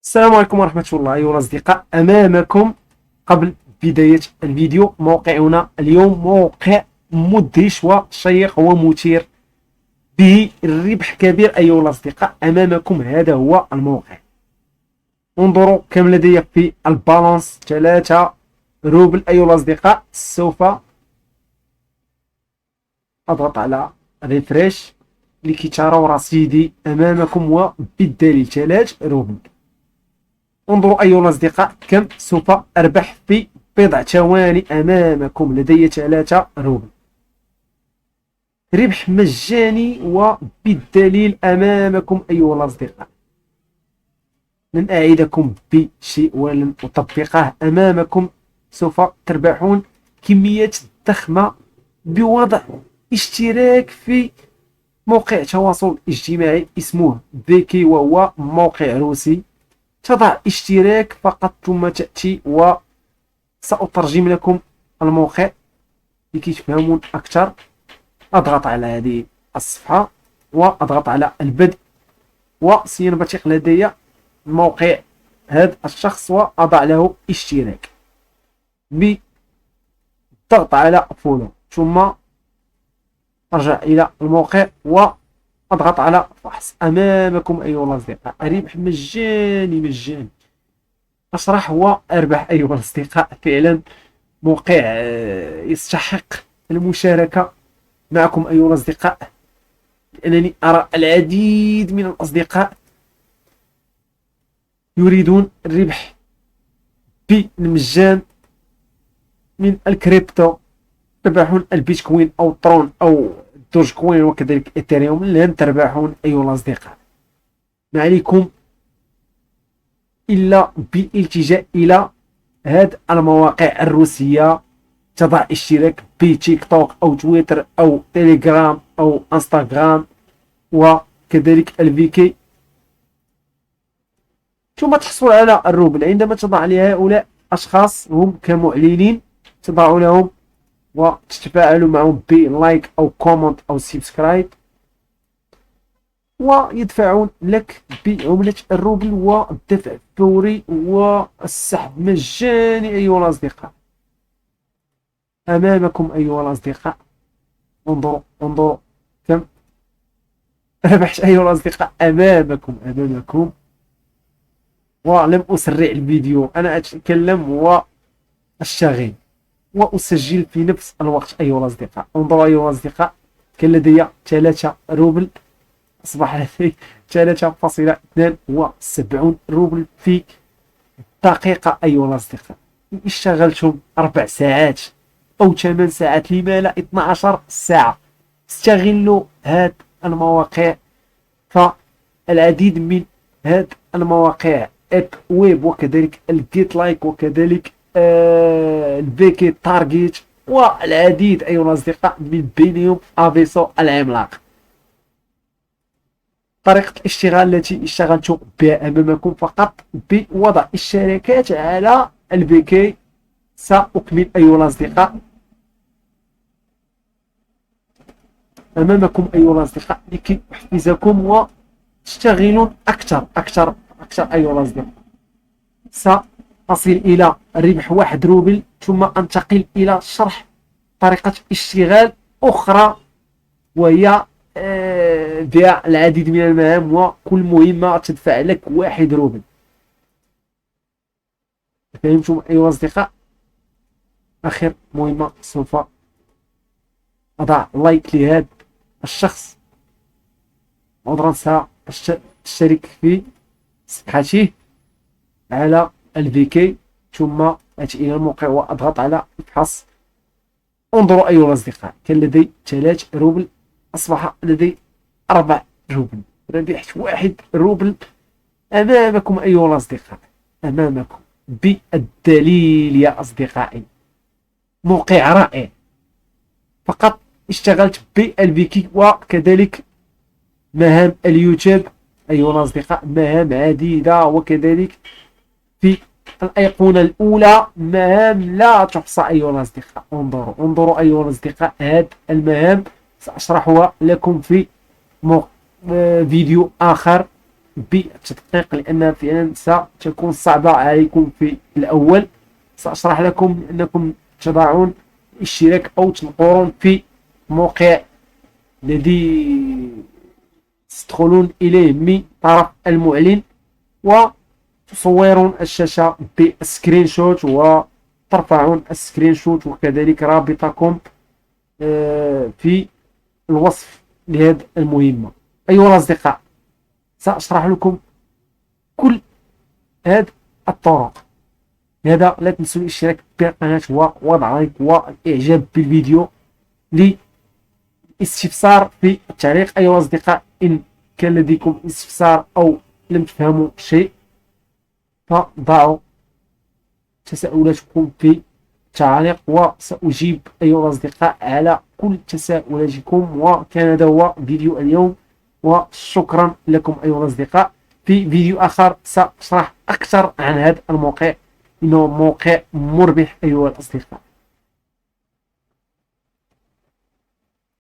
السلام عليكم ورحمة الله أيها الأصدقاء. أمامكم قبل بداية الفيديو موقعنا اليوم، موقع مدهش وشيق ومثير به الربح كبير أيها الأصدقاء. أمامكم هذا هو الموقع، انظروا كم لدي في البالانس 3 روبل أيها الأصدقاء. سوف أضغط على ريفريش لكي تروا رصيدي أمامكم وبالدليل 3 روبل. انظروا أيها الأصدقاء كم سوف أربح في بضع ثواني. أمامكم لدي 3 روبل، ربح مجاني وبالدليل أمامكم أيها الأصدقاء. لن أعيدكم بشيء ولن أطبقه. أمامكم سوف تربحون كميات ضخمة بوضع اشتراك في موقع تواصل اجتماعي اسمه فيكي، وهو موقع روسي. تضع اشتراك فقط ثم تأتي وسأترجم لكم الموقع لكي تفهمون أكثر. أضغط على هذه الصفحة وأضغط على البدء، وسينبثق لدي موقع هذا الشخص وأضع له اشتراك بالضغط على فولو، ثم أرجع إلى الموقع وأضغط على فحص. أمامكم أيها الأصدقاء ربح مجاني أشرح وأربح أيها الأصدقاء. فعلا موقع يستحق المشاركة معكم أيها الأصدقاء، لأنني أرى العديد من الأصدقاء يريدون الربح بالمجان من الكريبتو، تربحون البيتكوين أو ترون أو دوج كوين وكذلك إثيريوم. لن تربحون أيها الأصدقاء، ما عليكم إلا بالالتجاء إلى هذه المواقع الروسية. تضع اشتراك بتيك توك أو تويتر أو تيليجرام أو انستغرام وكذلك الفيكي، ثم تحصل على الروبل. عندما تضع لهؤلاء أشخاص هم كمعلنين، تضع لهم وتتفاعلوا معهم بلايك أو كومنت أو سبسكرايب، ويدفعون لك بعملة الروبل والدفع فوري والسحب مجاني أيها الأصدقاء. أمامكم أيها الأصدقاء، انظروا كم ربحت أيها الأصدقاء. أمامكم ولم أسرع الفيديو، أنا أتكلم وأشتغل وأسجل في نفس الوقت أيها الأصدقاء. انظروا أيها الأصدقاء، كان لدي 3 روبل، أصبح لدي 3.72 روبل في دقيقة أيها الأصدقاء. إن اشتغلتم 4 ساعات أو 8 ساعات، لما لا 12 ساعة. استغلوا هذه المواقع، فالعديد من هذه المواقع اب ويب وكذلك الجيت لايك وكذلك البيكي تارجيت والعديد أيها الأصدقاء، من بينهم افيسو العملاق. طريقة الاشتغال التي اشتغلت بها أمامكم فقط بوضع الشركات على البيكي. سأكمل أيها الأصدقاء. أمامكم أيها الأصدقاء لكي أحفزكم وتشتغلون أكثر أيها الأصدقاء. سأصل إلى ربح 1 روبل، ثم أنتقل إلى شرح طريقة اشتغال أخرى، وهي بها العديد من المهام، وكل مهمة تدفع لك 1 روبل. فهمتم أيها الأصدقاء؟ آخر مهمة، سوف أضع لايك لهذا الشخص، عذرا سأشترك في صفحته على الفيكي، ثم أتي إلى الموقع وأضغط على ابحث. انظروا أيها الأصدقاء، كان لدي 3 روبل، أصبح لدي 4 روبل، ربحت 1 روبل. أمامكم أيها الأصدقاء، أمامكم بالدليل يا أصدقائي. موقع رائع، فقط اشتغلت بالفيكي وكذلك مهام اليوتيوب أيها الأصدقاء، مهام عديدة، وكذلك في الأيقونة الأولى مهام لا تحصى أيها الأصدقاء. انظروا أيها الأصدقاء، هذه المهام سأشرحها لكم في فيديو آخر بالتدقيق، لأنها فعلا ستكون صعبة عليكم في الأول. سأشرح لكم أنكم تضعون الاشتراك أو تنقرون في موقع الذي تدخلون إليه من طرف المعلن، وتصورون الشاشة بسكرين شوت وترفعون السكرين شوت، وكذلك رابطكم في الوصف لهذه المهمة. أيها الأصدقاء، سأشرح لكم كل هذه الطرق. لهذا لا تنسوا الاشتراك بالقناة ووضع لايك والإعجاب بالفيديو. للاستفسار في التعليق أيها الأصدقاء، إن كان لديكم استفسار أو لم تفهموا شيء فضعوا تساؤلاتكم في التعليق، وسأجيب أيها الأصدقاء على كل تساؤلاتكم. وكان هذا هو فيديو اليوم، وشكرا لكم أيها الأصدقاء. في فيديو آخر سأشرح أكثر عن هذا الموقع، إنه موقع مربح أيها الأصدقاء.